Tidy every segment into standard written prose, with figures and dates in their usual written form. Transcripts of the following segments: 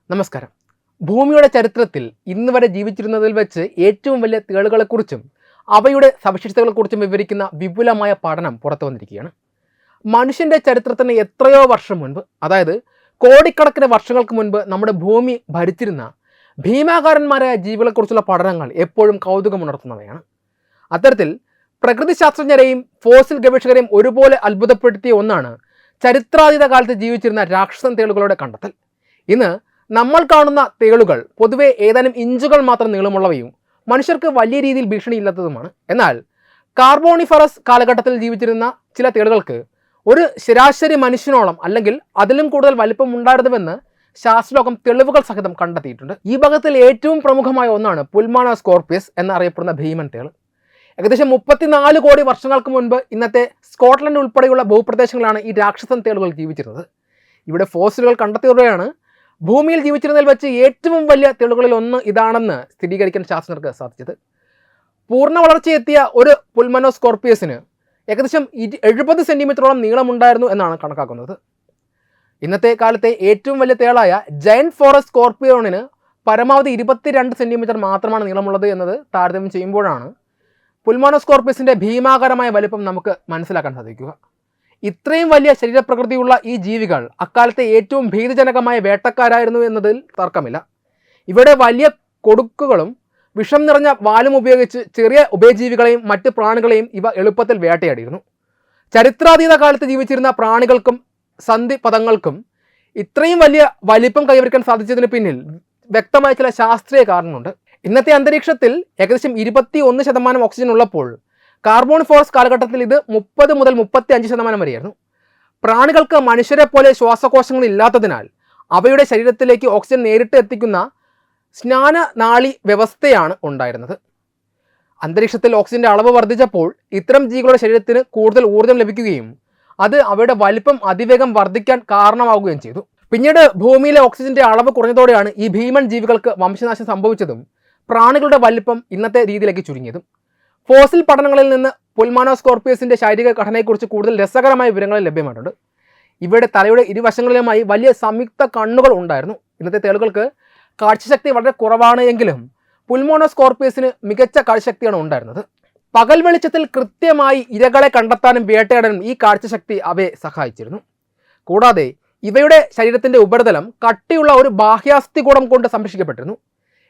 നമസ്കാരം. ഭൂമിയുടെ ചരിത്രത്തിൽ ഇന്ന് വരെ ജീവിച്ചിരുന്നതിൽ വെച്ച് ഏറ്റവും വലിയ തേളുകളെക്കുറിച്ചും അവയുടെ സവിശേഷതകളെക്കുറിച്ചും വിവരിക്കുന്ന വിപുലമായ പഠനം പുറത്തു വന്നിരിക്കുകയാണ്. മനുഷ്യൻ്റെ ചരിത്രത്തിന് എത്രയോ വർഷം മുൻപ്, അതായത് കോടിക്കണക്കിന് വർഷങ്ങൾക്ക് മുൻപ് നമ്മുടെ ഭൂമി ഭരിച്ചിരുന്ന ഭീമാകാരന്മാരായ ജീവികളെക്കുറിച്ചുള്ള പഠനങ്ങൾ എപ്പോഴും കൗതുകമുണർത്തുന്നവയാണ്. അത്തരത്തിൽ പ്രകൃതിശാസ്ത്രജ്ഞരെയും ഫോസിൽ ഗവേഷകരെയും ഒരുപോലെ അത്ഭുതപ്പെടുത്തിയ ഒന്നാണ് ചരിത്രാതീത കാലത്ത് ജീവിച്ചിരുന്ന രാക്ഷസൻ തേളുകളുടെ കണ്ടെത്തൽ. ഇന്ന് നമ്മൾ കാണുന്ന തേളുകൾ പൊതുവെ ഏതാനും ഇഞ്ചുകൾ മാത്രം നീളമുള്ളവയും മനുഷ്യർക്ക് വലിയ രീതിയിൽ ഭീഷണിയില്ലാത്തതുമാണ്. എന്നാൽ കാർബോണിഫറസ് കാലഘട്ടത്തിൽ ജീവിച്ചിരുന്ന ചില തേളുകൾക്ക് ഒരു ശരാശരി മനുഷ്യനോളം അല്ലെങ്കിൽ അതിലും കൂടുതൽ വലിപ്പം ഉണ്ടായിരുന്നുവെന്ന് ശാസ്ത്രലോകം തെളിവുകൾ സഹിതം കണ്ടെത്തിയിട്ടുണ്ട്. ഈ ഭാഗത്തിൽ ഏറ്റവും പ്രമുഖമായ ഒന്നാണ് പുൽമാന സ്കോർപ്പിയസ് എന്നറിയപ്പെടുന്ന ഭീമൻ തേൾ. ഏകദേശം 34 കോടി വർഷങ്ങൾക്ക് മുൻപ് ഇന്നത്തെ സ്കോട്ട്ലൻഡ് ഉൾപ്പെടെയുള്ള ഭൂപ്രദേശങ്ങളാണ് ഈ രാക്ഷസൻ തേളുകൾ ജീവിച്ചിരുന്നത്. ഇവിടെ ഫോസിലുകൾ കണ്ടെത്തിയതോടെയാണ് ഭൂമിയിൽ ജീവിച്ചിരുന്നതിൽ വെച്ച് ഏറ്റവും വലിയ തേളുകളിൽ ഒന്ന് ഇതാണെന്ന് സ്ഥിരീകരിക്കാൻ ശാസ്ത്രജ്ഞർക്ക് സാധിച്ചത്. പൂർണ്ണ വളർച്ചയെത്തിയ ഒരു പുൽമനോസ്കോർപ്പിയസിന് ഏകദേശം 70 സെൻറ്റിമീറ്ററോളം നീളമുണ്ടായിരുന്നു എന്നാണ് കണക്കാക്കുന്നത്. ഇന്നത്തെ കാലത്തെ ഏറ്റവും വലിയ തേളായ ജയന്റ് ഫോറസ്റ്റ് സ്കോർപ്പിയോണിന് പരമാവധി 22 സെൻറ്റിമീറ്റർ മാത്രമാണ് നീളമുള്ളത് എന്നത് താരതമ്യം ചെയ്യുമ്പോഴാണ് പുൽമോണോസ്കോർപ്പിയസിൻ്റെ ഭീമാകാരമായ വലിപ്പം നമുക്ക് മനസ്സിലാക്കാൻ സാധിക്കുക. ഇത്രയും വലിയ ശരീരപ്രകൃതിയുള്ള ഈ ജീവികൾ അക്കാലത്തെ ഏറ്റവും ഭീതിജനകമായ വേട്ടക്കാരായിരുന്നു എന്നതിൽ തർക്കമില്ല. ഇവിടെ വലിയ കൊടുക്കുകളും വിഷം നിറഞ്ഞ വാലും ഉപയോഗിച്ച് ചെറിയ ഉഭയജീവികളെയും മറ്റ് പ്രാണികളെയും ഇവ എളുപ്പത്തിൽ വേട്ടയാടിയിരുന്നു. ചരിത്രാതീത കാലത്ത് ജീവിച്ചിരുന്ന പ്രാണികൾക്കും സന്ധിപദങ്ങൾക്കും ഇത്രയും വലിയ വലിപ്പം കൈവരിക്കാൻ സാധിച്ചതിന് പിന്നിൽ വ്യക്തമായ ചില ശാസ്ത്രീയ കാരണങ്ങളുണ്ട്. ഇന്നത്തെ അന്തരീക്ഷത്തിൽ ഏകദേശം 21% ഓക്സിജൻ ഉള്ളപ്പോൾ കാർബോണിഫറസ് കാലഘട്ടത്തിൽ ഇത് 30 മുതൽ 35% വരെയായിരുന്നു. പ്രാണികൾക്ക് മനുഷ്യരെ പോലെ ശ്വാസകോശങ്ങൾ ഇല്ലാത്തതിനാൽ അവയുടെ ശരീരത്തിലേക്ക് ഓക്സിജൻ നേരിട്ട് എത്തിക്കുന്ന സ്നാനനാളി വ്യവസ്ഥയാണ് ഉണ്ടായിരുന്നത്. അന്തരീക്ഷത്തിൽ ഓക്സിജൻ്റെ അളവ് വർദ്ധിച്ചപ്പോൾ ഇത്തരം ജീവികളുടെ ശരീരത്തിന് കൂടുതൽ ഊർജ്ജം ലഭിക്കുകയും അത് അവയുടെ വലിപ്പം അതിവേഗം വർദ്ധിക്കാൻ കാരണമാവുകയും ചെയ്തു. പിന്നീട് ഭൂമിയിലെ ഓക്സിജൻ്റെ അളവ് കുറഞ്ഞതോടെയാണ് ഈ ഭീമൻ ജീവികൾക്ക് വംശനാശം സംഭവിച്ചതും പ്രാണികളുടെ വലിപ്പം ഇന്നത്തെ രീതിയിലേക്ക് ചുരുങ്ങിയതും. ഫോസിൽ പഠനങ്ങളിൽ നിന്ന് പുൽമാനോസ്കോർപ്പിയസിൻ്റെ ശാരീരിക ഘടനയെക്കുറിച്ച് കൂടുതൽ രസകരമായ വിവരങ്ങൾ ലഭ്യമായിട്ടുണ്ട്. ഇവയുടെ തലയുടെ ഇരുവശങ്ങളിലുമായി വലിയ സംയുക്ത കണ്ണുകൾ ഉണ്ടായിരുന്നു. ഇന്നത്തെ തേളുകൾക്ക് കാഴ്ചശക്തി വളരെ കുറവാണ് എങ്കിലും പുൽമോണോസ്കോർപ്പിയസിന് മികച്ച കാഴ്ചശക്തിയാണ് ഉണ്ടായിരുന്നത്. പകൽ വെളിച്ചത്തിൽ കൃത്യമായി ഇരകളെ കണ്ടെത്താനും വേട്ടയാടാനും ഈ കാഴ്ചശക്തി അവയെ സഹായിച്ചിരുന്നു. കൂടാതെ ഇവയുടെ ശരീരത്തിൻ്റെ ഉപരിതലം കട്ടിയുള്ള ഒരു ബാഹ്യാസ്ഥികൂടം കൊണ്ട് സംരക്ഷിക്കപ്പെട്ടിരുന്നു.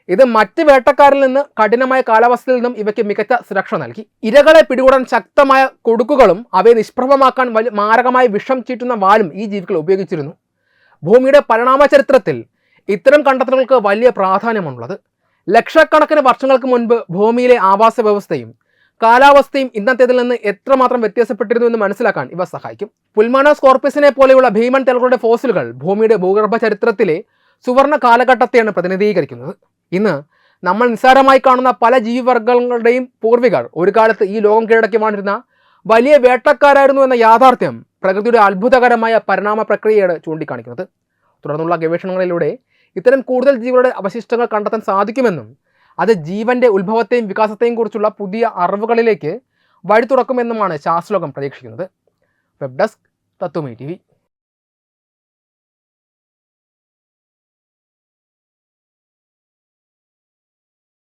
ഇത് മറ്റ് വേട്ടക്കാരിൽ നിന്ന് കഠിനമായ കാലാവസ്ഥയിൽ നിന്നും ഇവയ്ക്ക് മികച്ച സുരക്ഷ നൽകി. ഇരകളെ പിടികൂടാൻ ശക്തമായ കൊടുക്കുകളും അവയെ നിഷ്പ്രഭമാക്കാൻ മാരകമായ വിഷം ചീറ്റുന്ന വാലും ഈ ജീവികൾ ഉപയോഗിച്ചിരുന്നു. ഭൂമിയുടെ പരിണാമ ചരിത്രത്തിൽ ഇത്തരം കണ്ടെത്തലുകൾക്ക് വലിയ പ്രാധാന്യമുള്ളത്. ലക്ഷക്കണക്കിന് വർഷങ്ങൾക്ക് മുൻപ് ഭൂമിയിലെ ആവാസ വ്യവസ്ഥയും കാലാവസ്ഥയും ഇന്നത്തേതിൽ നിന്ന് എത്രമാത്രം വ്യത്യാസപ്പെട്ടിരുന്നു എന്ന് മനസ്സിലാക്കാൻ ഇവ സഹായിക്കും. പുൽമാനോസ്കോർപ്പിയസിനെ പോലെയുള്ള ഭീമൻ തേളുകളുടെ ഫോസിലുകൾ ഭൂമിയുടെ ഭൂഗർഭ ചരിത്രത്തിലെ സുവർണ്ണ കാലഘട്ടത്തെയാണ് പ്രതിനിധീകരിക്കുന്നത്. ഇന്ന് നമ്മൾ നിസ്സാരമായി കാണുന്ന പല ജീവിവർഗങ്ങളുടെയും പൂർവികർ ഒരു കാലത്ത് ഈ ലോകം കീഴടക്കി വാണിരുന്ന വലിയ വേട്ടക്കാരായിരുന്നു എന്ന യാഥാർത്ഥ്യം പ്രകൃതിയുടെ അത്ഭുതകരമായ പരിണാമ പ്രക്രിയയാണ് ചൂണ്ടിക്കാണിക്കുന്നത്. തുടർന്നുള്ള ഗവേഷണങ്ങളിലൂടെ ഇത്തരം കൂടുതൽ ജീവികളുടെ അവശിഷ്ടങ്ങൾ കണ്ടെത്താൻ സാധിക്കുമെന്നും അത് ജീവൻ്റെ ഉത്ഭവത്തെയും വികാസത്തെയും കുറിച്ചുള്ള പുതിയ അറിവുകളിലേക്ക് വഴി തുറക്കുമെന്നുമാണ് ശാസ്ത്രലോകം പ്രതീക്ഷിക്കുന്നത്. വെബ് ഡെസ്ക് തത്വമൈ TV.